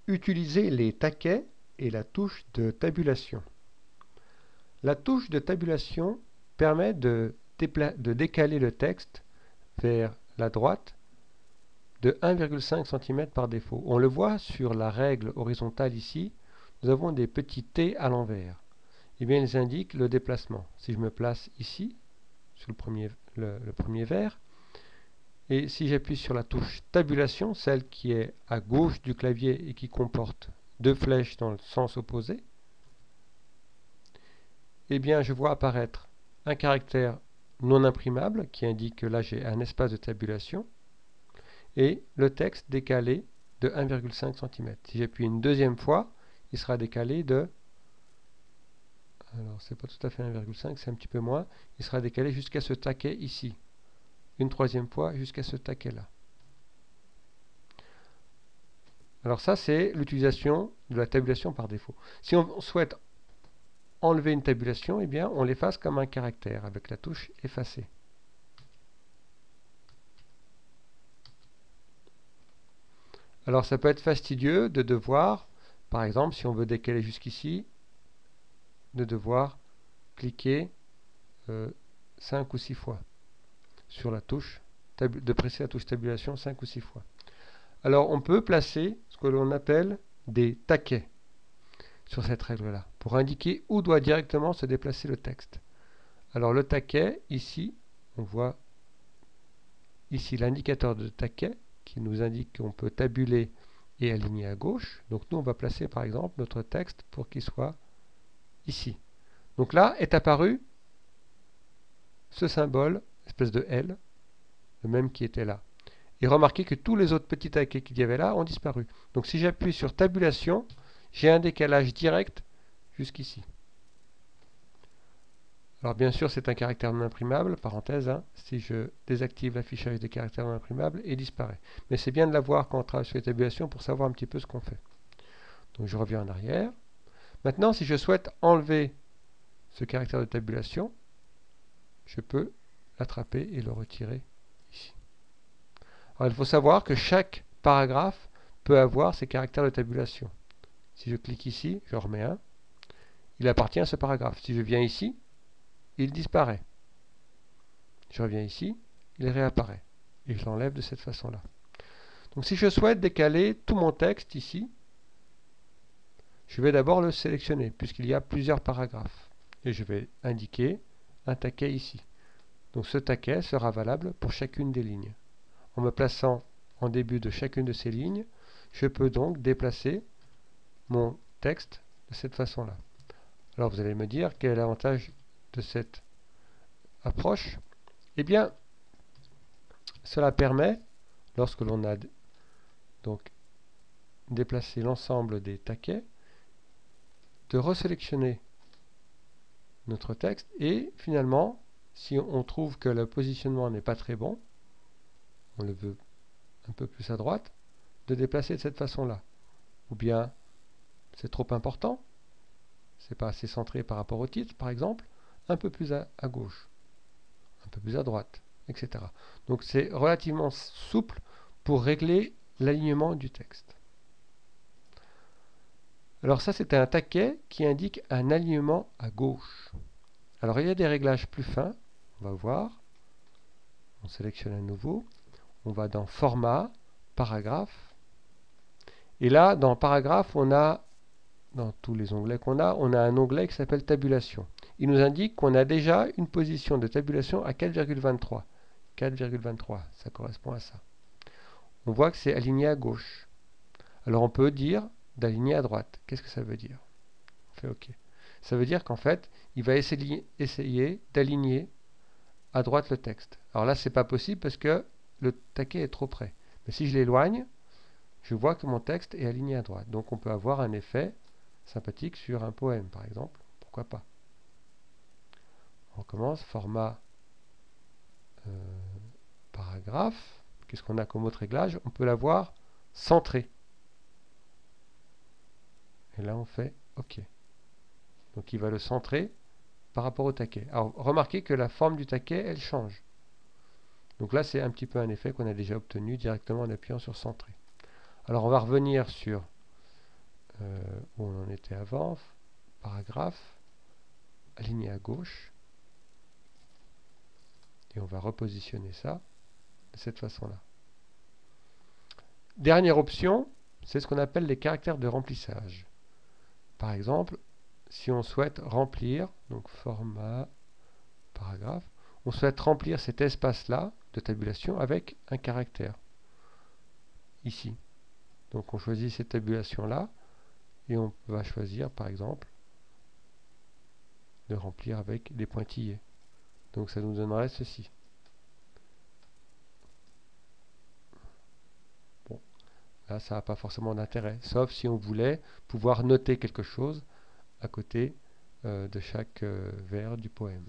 Utiliser les taquets et la touche de tabulation. La touche de tabulation permet de décaler le texte vers la droite de 1,5 cm par défaut. On le voit sur la règle horizontale ici, nous avons des petits T à l'envers. Et bien, ils indiquent le déplacement. Si je me place ici, sur le premier vert, et si j'appuie sur la touche tabulation, celle qui est à gauche du clavier et qui comporte deux flèches dans le sens opposé, eh bien je vois apparaître un caractère non imprimable qui indique que là j'ai un espace de tabulation et le texte décalé de 1,5 cm. Si j'appuie une deuxième fois, il sera décalé de, alors c'est pas tout à fait 1,5, c'est un petit peu moins, il sera décalé jusqu'à ce taquet ici. Une troisième fois jusqu'à ce taquet là. Alors ça c'est l'utilisation de la tabulation par défaut. Si on souhaite enlever une tabulation, eh bien on l'efface comme un caractère avec la touche effacer. Alors ça peut être fastidieux de devoir, par exemple si on veut décaler jusqu'ici, de devoir cliquer 5 ou 6 fois sur la touche, de presser la touche tabulation 5 ou 6 fois. Alors on peut placer ce que l'on appelle des taquets sur cette règle-là, pour indiquer où doit directement se déplacer le texte. Alors le taquet, ici, on voit ici l'indicateur de taquet qui nous indique qu'on peut tabuler et aligner à gauche. Donc nous on va placer par exemple notre texte pour qu'il soit ici. Donc là est apparu ce symbole, espèce de L, le même qui était là. Et remarquez que tous les autres petits taquets qu'il y avait là ont disparu. Donc si j'appuie sur tabulation, j'ai un décalage direct jusqu'ici. Alors bien sûr c'est un caractère non imprimable, parenthèse, hein, si je désactive l'affichage des caractères non imprimables, il disparaît. Mais c'est bien de l'avoir quand on travaille sur les tabulations pour savoir un petit peu ce qu'on fait. Donc je reviens en arrière. Maintenant si je souhaite enlever ce caractère de tabulation, je peux l'attraper et le retirer ici. Alors il faut savoir que chaque paragraphe peut avoir ses caractères de tabulation. Si je clique ici, je remets un, il appartient à ce paragraphe. Si je viens ici, il disparaît. Je reviens ici, il réapparaît. Et je l'enlève de cette façon-là. Donc si je souhaite décaler tout mon texte ici, je vais d'abord le sélectionner, puisqu'il y a plusieurs paragraphes. Et je vais indiquer un taquet ici. Donc ce taquet sera valable pour chacune des lignes. En me plaçant en début de chacune de ces lignes, je peux donc déplacer mon texte de cette façon-là. Alors vous allez me dire quel est l'avantage de cette approche. Eh bien, cela permet, lorsque l'on a donc déplacé l'ensemble des taquets, de resélectionner notre texte et finalement, si on trouve que le positionnement n'est pas très bon, on le veut un peu plus à droite, de déplacer de cette façon-là. Ou bien, c'est trop important, c'est pas assez centré par rapport au titre, par exemple, un peu plus à gauche, un peu plus à droite, etc. Donc c'est relativement souple pour régler l'alignement du texte. Alors ça, c'était un taquet qui indique un alignement à gauche. Alors il y a des réglages plus fins, on va voir. On sélectionne à nouveau, on va dans Format, Paragraphe. Et là, dans Paragraphe, on a, dans tous les onglets qu'on a, on a un onglet qui s'appelle Tabulation. Il nous indique qu'on a déjà une position de tabulation à 4,23. 4,23, ça correspond à ça. On voit que c'est aligné à gauche. Alors on peut dire d'aligner à droite. Qu'est-ce que ça veut dire? On fait OK. Ça veut dire qu'en fait, il va essayer d'aligner à droite le texte. Alors là, c'est pas possible parce que le taquet est trop près. Mais si je l'éloigne, je vois que mon texte est aligné à droite. Donc on peut avoir un effet sympathique sur un poème, par exemple. Pourquoi pas? On recommence, format paragraphe. Qu'est-ce qu'on a comme autre réglage? On peut l'avoir centré. Et là, on fait OK. Donc il va le centrer par rapport au taquet. Alors remarquez que la forme du taquet, elle change. Donc là, c'est un petit peu un effet qu'on a déjà obtenu directement en appuyant sur centrer. Alors on va revenir sur où on en était avant, paragraphe, aligné à gauche, et on va repositionner ça de cette façon-là. Dernière option, c'est ce qu'on appelle les caractères de remplissage. Par exemple, si on souhaite remplir, donc format, paragraphe, on souhaite remplir cet espace-là de tabulation avec un caractère, ici. Donc on choisit cette tabulation-là, et on va choisir, par exemple, de remplir avec des pointillés. Donc ça nous donnerait ceci. Bon, là ça n'a pas forcément d'intérêt, sauf si on voulait pouvoir noter quelque chose à côté de chaque vers du poème.